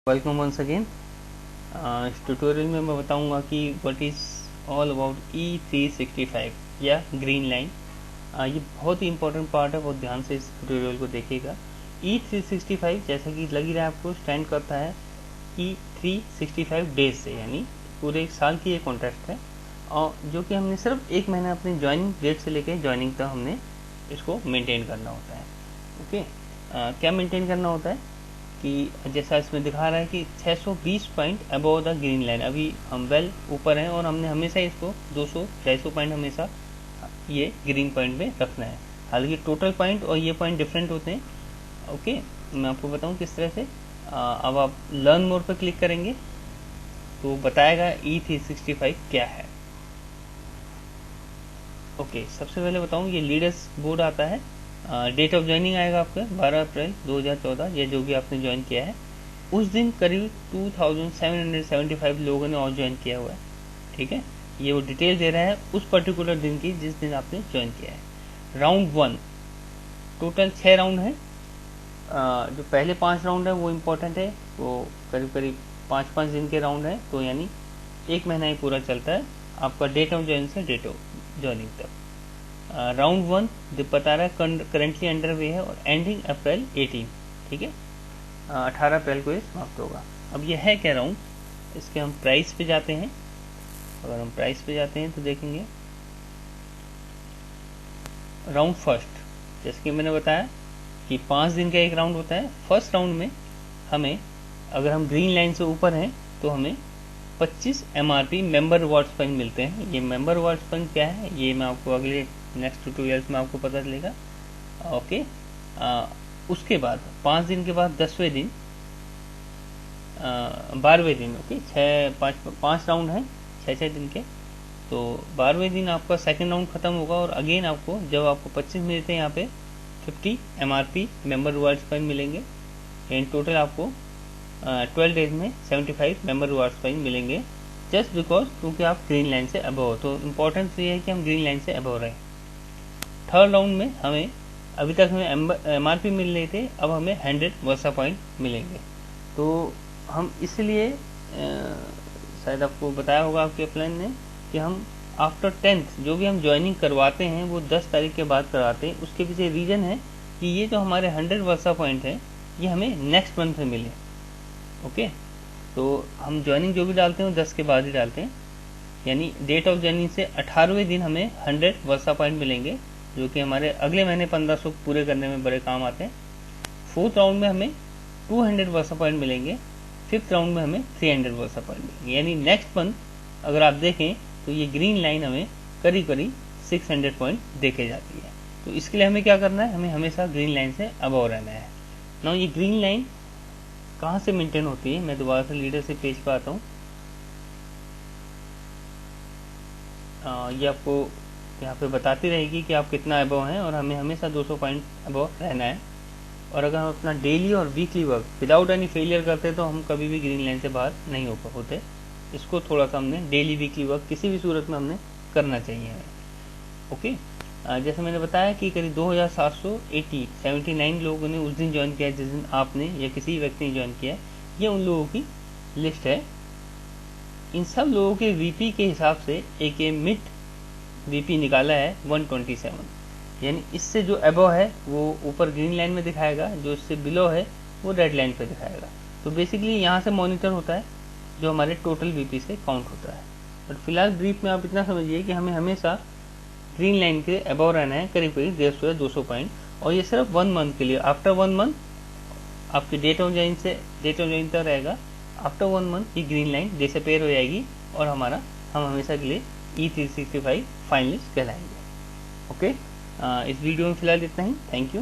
Welcome once again. इस tutorial में मैं बताऊंगा कि what is all about E365 या ग्रीन लाइन। ये बहुत ही इंपॉर्टेंट पार्ट है, बहुत ध्यान से इस ट्यूटोरियल को देखिएगा। E365 जैसा कि लग ही रहा है आपको, स्टैंड करता है E365 डेज से, यानी पूरे एक साल की ये कॉन्ट्रैक्ट है, और जो कि हमने सिर्फ एक महीना अपनी ज्वाइनिंग डेट से लेकर ज्वाइनिंग तक हमने इसको मेंटेन करना होता है। ओके, क्या मेंटेन करना होता है कि जैसा इसमें दिखा रहा है कि 620 point above the green line, अभी हम वेल ऊपर हैं और हमने हमेशा इसको 200-600 पॉइंट हमेशा ये ग्रीन पॉइंट में रखना है। हालांकि टोटल पॉइंट और ये पॉइंट डिफरेंट होते हैं। ओके, मैं आपको बताऊं किस तरह से। अब आप लर्न मोर पर क्लिक करेंगे तो बताएगा E365 क्या है। ओके, सबसे पहले बताऊं, ये लीडर्स बोर्ड आता है। डेट ऑफ ज्वाइनिंग आएगा आपका 12 अप्रैल 2014, ये जो भी आपने ज्वाइन किया है उस दिन करीब 2775 लोगों ने और ज्वाइन किया हुआ है। ठीक है, ये वो डिटेल दे रहा है उस पर्टिकुलर दिन की जिस दिन आपने ज्वाइन किया है। राउंड 1 टोटल 6 राउंड है। जो पहले 5 राउंड है वो इम्पोर्टेंट है, वो करीब करीब 5-5 दिन के राउंड है, तो यानी एक महीना ही पूरा चलता है आपका डेट ऑफ ज्वाइन से डेट ऑफ ज्वाइनिंग तक। राउंड 1 बता रहा है करेंटली अंडर वे है और एंडिंग अप्रैल 18। ठीक है, 18 अप्रैल को ये समाप्त होगा। अब ये है क्या राउंड, इसके हम प्राइस पे जाते हैं। अगर हम प्राइस पे जाते हैं तो देखेंगे राउंड फर्स्ट, जैसे कि मैंने बताया कि 5 दिन का एक राउंड होता है। फर्स्ट राउंड में हमें, अगर हम ग्रीन लाइन से ऊपर हैं तो हमें 25 MRP मेंबर रिवॉर्ड्स पॉइंट मिलते हैं। ये मेंबर रिवॉर्ड्स पॉइंट क्या है ये मैं आपको अगले नेक्स्ट ट्यूटोरियल्स में आपको पता चलेगा। ओके, उसके बाद 5 दिन के बाद 10वें दिन 12वें दिन, ओके, 5 राउंड है 6 दिन के, तो 12वें दिन आपका सेकंड राउंड खत्म होगा और अगेन आपको जब आपको 25 मिलते हैं यहाँ पे 50 MRP मेंबर रिवॉर्ड्स पॉइंट मिलेंगे। इन टोटल आपको 12 डेज में 75 मेंबर रिवॉर्ड्स पॉइंट मिलेंगे, जस्ट बिकॉज क्योंकि आप ग्रीन लाइन से अबव हो। तो इम्पोर्टेंट ये है कि हम ग्रीन लाइन से अबव रहें। थर्ड राउंड में हमें, अभी तक हमें MRP मिल रहे थे, अब हमें 100 वर्सा पॉइंट मिलेंगे। तो हम इसलिए शायद आपको बताया होगा आपके प्लान ने कि हम आफ्टर 10th जो भी हम ज्वाइनिंग करवाते हैं वो 10 तारीख के बाद करवाते हैं। उसके पीछे रीज़न है कि ये जो हमारे 100 वर्सा पॉइंट है ये हमें नेक्स्ट मंथ में मिले। ओके, तो हम ज्वाइनिंग जो भी डालते हैं वो 10 के बाद ही डालते हैं, यानी डेट ऑफ ज्वाइनिंग से 18वें दिन हमें 100 वर्सा पॉइंट मिलेंगे, जो कि हमारे अगले महीने 1500 पूरे करने में बड़े काम आते हैं। फोर्थ राउंड में हमें 200 वर्सा पॉइंट मिलेंगे। फिफ्थ राउंड में हमें 300 वर्सा पॉइंट मिलेंगे, यानी नेक्स्ट मंथ अगर आप देखें तो ये ग्रीन लाइन हमें करीब करीब 600 पॉइंट देके जाती है। तो इसके लिए हमें क्या करना है, हमें हमेशा ग्रीन लाइन से अबव रहना है। ना ये ग्रीन लाइन कहाँ से मेंटेन होती है, मैं दोबारा से लीडरशिप पेज पर आता हूँ। ये आपको यहाँ पे बताती रहेगी कि आप कितना अबव हैं और हमें हमेशा 200 पॉइंट अबव रहना है। और अगर हम अपना डेली और weekly work without any failure करते तो हम कभी भी ग्रीन लाइन से बाहर नहीं हो होते। इसको थोड़ा सा हमने डेली वीकली वर्क किसी भी सूरत में हमने करना चाहिए हमें। ओके, जैसे मैंने बताया कि करीब 2779 लोगों ने उस दिन ज्वाइन किया जिस दिन आपने या किसी व्यक्ति ने ज्वाइन किया। ये उन लोगों की लिस्ट है। इन सब लोगों के VP के हिसाब से एक मिड VP निकाला है 127, यानी इससे जो अबव है वो ऊपर ग्रीन लाइन में दिखाएगा, जो इससे बिलो है वो रेड लाइन पे दिखाएगा। तो बेसिकली यहाँ से मॉनिटर होता है जो हमारे टोटल VP से काउंट होता है। बट फिलहाल ब्रीफ में आप इतना समझिए कि हमें हमेशा ग्रीन लाइन के अबव रहना है, करीब करीब 150 या 200 पॉइंट, और ये सिर्फ 1 मंथ के लिए। आफ्टर 1 मंथ आपकी डेट ऑफ ज्वाइन तक रहेगा। आफ्टर 1 मंथ ये ग्रीन लाइन डिसअपेयर हो जाएगी और हम हमेशा के लिए E365 फाइनलिस्ट कहलाएंगे। ओके, इस वीडियो में फिलहाल इतना ही। Thank you.